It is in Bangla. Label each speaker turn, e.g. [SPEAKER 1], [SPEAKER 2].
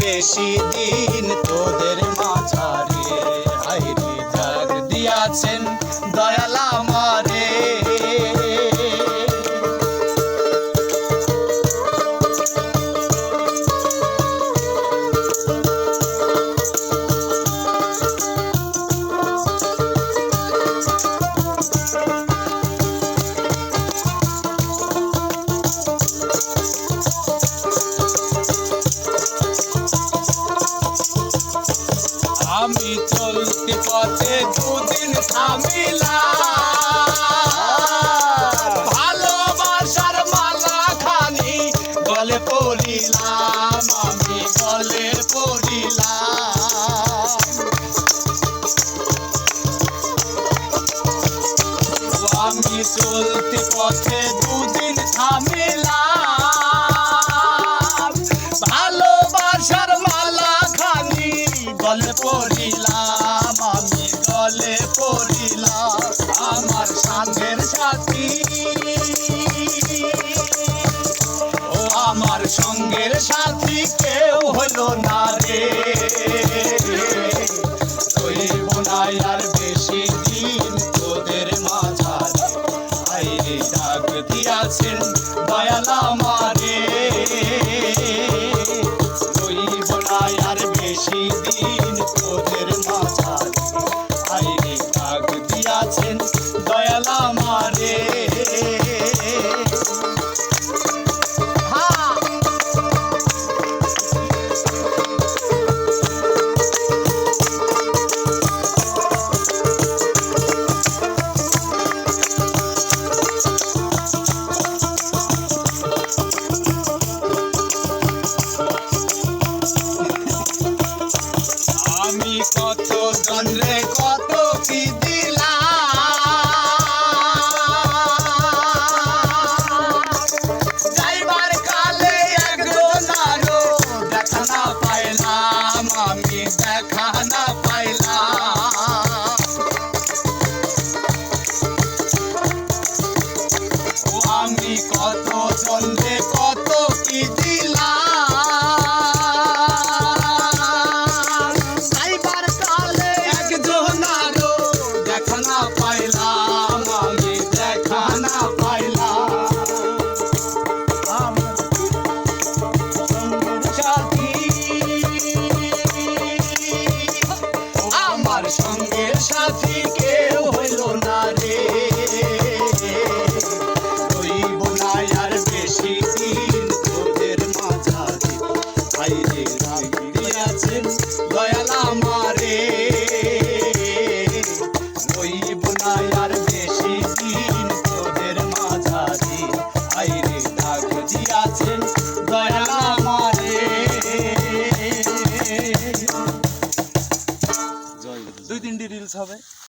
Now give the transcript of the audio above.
[SPEAKER 1] বেশি দিন তোদের মাঝারে হাইরে ডাক দিয়াছেন দয়াল আমারে আমি চলতি পথে দুদিন থামিলাম ভালোবাসার মালা খানি গলে পড়িলাম আমি গলে পড়িলাম আমি চলতি পথে দুদিন থামিলাম ভালোবাসার মালা খানি গলে পড়িলাম আমি গলে পড়িলাম আমার সাথের সাথী ও আমার সঙ্গের সাথী কেউ হলো না রে রইব না আর বেশি দিন তোদের মাঝারে আইরে ডাক দিয়াছেন দয়াল আমারে রইব না আর বেশি দিন তোদের মাঝারে আইরে ডাক দিয়াছেন দয়াল আমারে আমি কত জনরে কত কি দিলাম যাইবার কালে একজন আরো দেখা না পাইলাম আমি দেখা না পাইলাম ও আমি কত জনরে কত কি দিলাম যাইবার কালে একজন আরো দেখা না পাইলাম আমি দেখা না পাইলাম আমার সাথী আমার সঙ্গের সাথী কেউ হইল না রে রইব না আর বেশি দিন তোদের মাঝারে আইরে ডাক দিয়াছেন দয়াল আমারে রইব না আর বেশি দিন তোদের মাঝারে আইরে ডাক দিয়াছেন দয়াল আমারে 2-3টি রিলস হবে।